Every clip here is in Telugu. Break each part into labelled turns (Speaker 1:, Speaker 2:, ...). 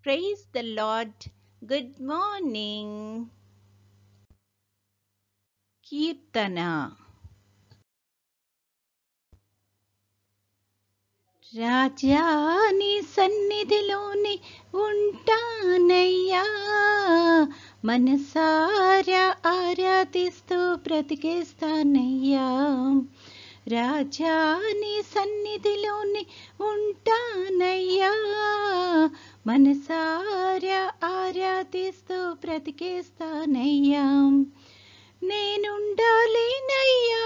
Speaker 1: Praise the Lord. Good morning. కీర్తన. రాజా నీ సన్నిధిలోనే ఉంటానయ్యా, మనసారా ఆరాధిస్తూ బ్రతికేస్తానయ్యా. రాజా నీ సన్నిధిలోనే ఉంటానయ్యా, మనసారా ఆరాధిస్తూ బ్రతికేస్తానయ్యా. నేనుండాలేనయ్యా,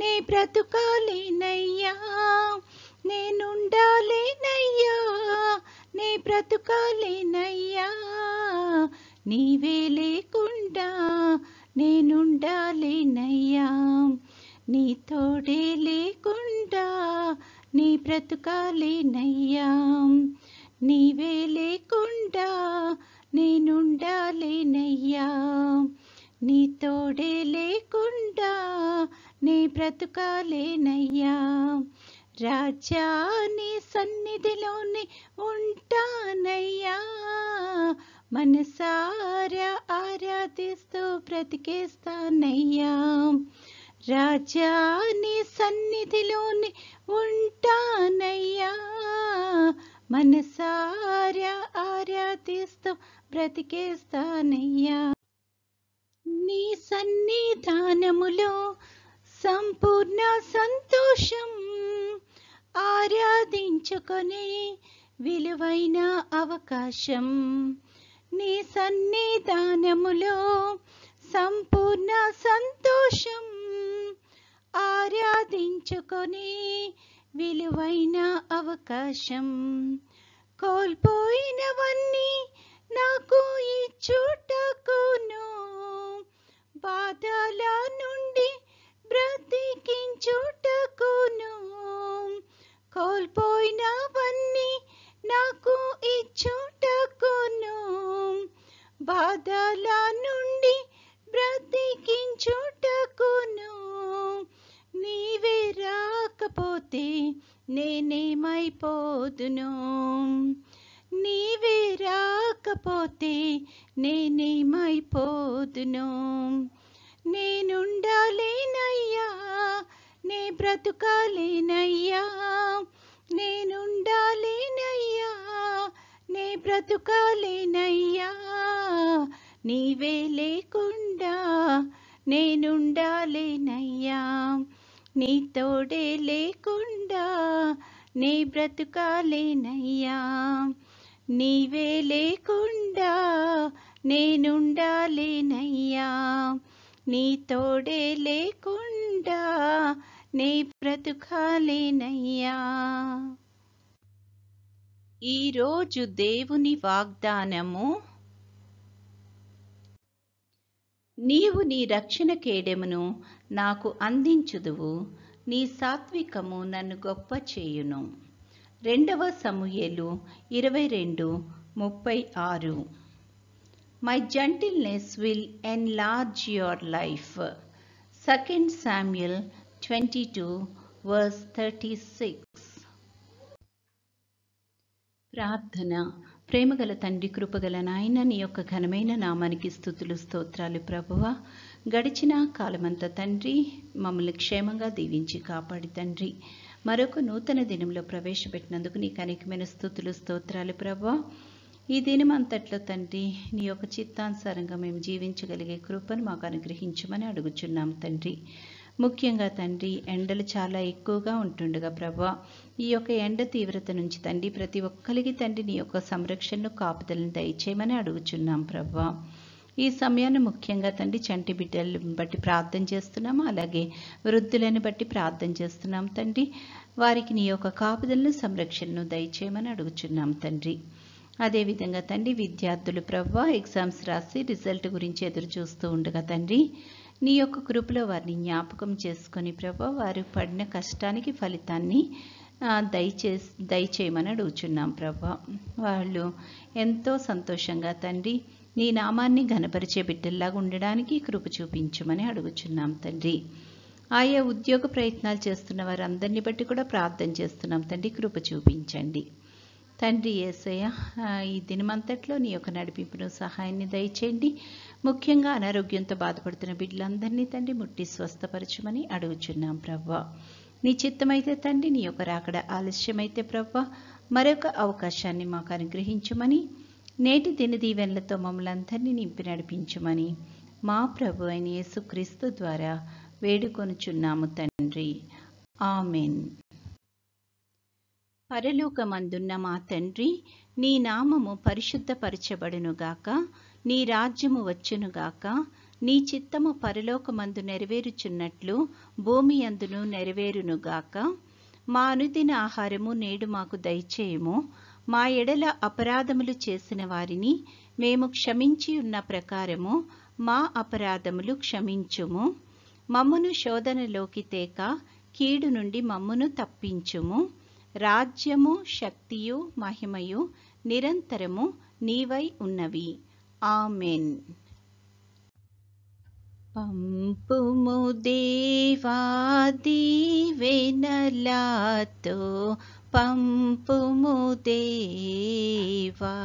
Speaker 1: నే బ్రతుకాలేనయ్యా, నేనుండాలేనయ్యా, నే బ్రతుకాలేనయ్యా. నీవే లేకుండా నేనుండాలేనయ్యా, నీ తోడే లేకుండా నీ బ్రతుకాలేనయ్యా. నీవే లేకుండా నేనుండాలేనయ్యా, నీ తోడే లేకుండా నీ బ్రతుకాలేనయ్యా. రాజా నీ సన్నిధిలోనే ఉంటానయ్యా, మనసారా ఆరాధిస్తూ బ్రతికేస్తానయ్యా. రాజా నీ సన్నిధిలోనే ఉంటానయ్యా, మనసారా ఆరాధిస్తూ బ్రతికేస్తానయ్యా. నీ సన్నిధానములో సంపూర్ణ సంతోషం, ఆరాధించుకొని విలువైన అవకాశం. నీ సన్నిధానములో సంపూర్ణ సంతోషం, ఆరాధించుకొని విలువైన అవకాశం. కోల్పోయినవన్నీ నాకు ఇచ్చుటకును, బాధల నుండి బ్రతికించుటకును. కోల్పోయినవన్నీ నాకు ఇచ్చుటకును, బాధల నుండి బ్రతికించుటకును. నీవే రాకపోతే నేనేమైపోదును, నీవే రాకపోతే నేనేమైపోదును. నేనుండాలేనయ్యా, నే బ్రతుకాలేనయ్యా, నేనుండాలేనయ్యా, నే బ్రతుకాలేనయ్యా. నీవే లేకుండా నేనుండాలేనయ్యా, నీ తోడే లేకుండా నీ బ్రతుకాలేనయ్యా. నీవే లేకుండా నేనుండాలేనయ్యా, నీ తోడే లేకుండా నీ బ్రతుకాలేనయ్యా. ఈరోజు దేవుని వాగ్దానము. నీవు నీ రక్షణ కేడెమును నాకు అందించుదువు, నీ సాత్వికము నన్ను గొప్ప చేయును. 2 సమూయేలు 22:36. My gentleness will enlarge your life. 2 Samuel 22:36. ప్రార్థన. ప్రేమగల తండ్రి, కృపగల నాయన, నీ యొక్క ఘనమైన నామానికి స్తుతులు స్తోత్రాలు ప్రభువా. గడిచిన కాలమంతా తండ్రి మమ్మల్ని క్షేమంగా దీవించి కాపాడి తండ్రి మరొక నూతన దినంలో ప్రవేశపెట్టినందుకు నీకు అనేకమైన స్తుతులు స్తోత్రాలు ప్రభువా. ఈ దినం అంతట్లో తండ్రి నీ యొక్క చిత్తానుసారంగా మేము జీవించగలిగే కృపను మాకు అనుగ్రహించమని అడుగుచున్నాం తండ్రి. ముఖ్యంగా తండ్రి ఎండలు చాలా ఎక్కువగా ఉంటుండగా ప్రభా, ఈ యొక్క ఎండ తీవ్రత నుంచి తండ్రి ప్రతి ఒక్కరికి తండ్రి నీ యొక్క సంరక్షణను కాపుదలను దయచేయమని అడుగుచున్నాం ప్రభా. ఈ సమయాన్ని ముఖ్యంగా తండ్రి చంటి బిడ్డలను బట్టి ప్రార్థన చేస్తున్నాము, అలాగే వృద్ధులను బట్టి ప్రార్థన చేస్తున్నాం తండ్రి. వారికి నీ యొక్క కాపుదలను సంరక్షణను దయచేయమని అడుగుచున్నాం తండ్రి. అదేవిధంగా తండ్రి విద్యార్థులు ప్రభా ఎగ్జామ్స్ రాసి రిజల్ట్ గురించి ఎదురు చూస్తూ ఉండగా తండ్రి నీ యొక్క కృపలో వారిని జ్ఞాపకం చేసుకొని ప్రభా వారు పడిన కష్టానికి ఫలితాన్ని దయచేయమని అడుగుచున్నాం ప్రభా. వాళ్ళు ఎంతో సంతోషంగా తండ్రి నీ నామాన్ని ఘనపరిచే బిడ్డల్లాగా ఉండడానికి కృప చూపించమని అడుగుచున్నాం తండ్రి. ఆయా ఉద్యోగ ప్రయత్నాలు చేస్తున్న వారందరినీ బట్టి కూడా ప్రార్థన చేస్తున్నాం తండ్రి, కృప చూపించండి. తండ్రి యేసయ్య, ఈ దినమంతట్లో నీ యొక్క నడిపింపును సహాయాన్ని దయచేయండి. ముఖ్యంగా అనారోగ్యంతో బాధపడుతున్న బిడ్డలందరినీ తండ్రి ముట్టి స్వస్థపరచమని అడుగుచున్నాం ప్రభువా. నీ చిత్తమైతే తండ్రి, నీ యొక్క రాకడ ఆలస్యమైతే ప్రభువా మరొక అవకాశాన్ని మాకు అనుగ్రహించమని, నేటి దిన దీవెనలతో మమ్మల్ని అందరినీ నింపి నడిపించమని మా ప్రభు అయిన యేసుక్రీస్తు ద్వారా వేడుకొనుచున్నాము తండ్రి. ఆమెన్. పరలోకమందున్న మా తండ్రి, నీ నామము పరిశుద్ధపరచబడునుగాక, నీ రాజ్యము వచ్చునుగాక, నీ చిత్తము పరలోకమందు నెరవేరుచున్నట్లు భూమి అందును నెరవేరునుగాక. మా అనుదిన ఆహారము నేడు మాకు దయచేయము. మా ఎడల అపరాధములు చేసిన వారిని మేము క్షమించి ఉన్న ప్రకారము మా అపరాధములు క్షమించుము. మమ్మును శోధనలోకి తేక కీడు నుండి మమ్మును తప్పించుము. రాజ్యము, శక్తియు, మహిమయు నిరంతరము నీవై ఉన్నవి. ఆమెన్. పంపుము దేవా దీవెనలతో, పంపుము దేవా.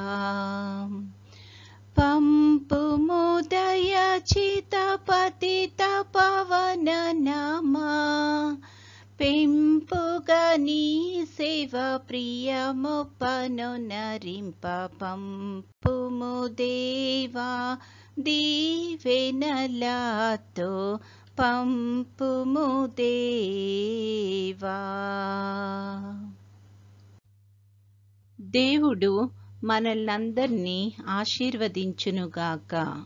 Speaker 1: పంపుము దయచిత పతిత పవన నామా, పెంపుగా నీ సేవ ప్రియముపను నరింప. పంపుము దేవా దీవెనలతో, పంపుము దేవా. దేవుడు మనల్నందరినీ ఆశీర్వదించునుగాక.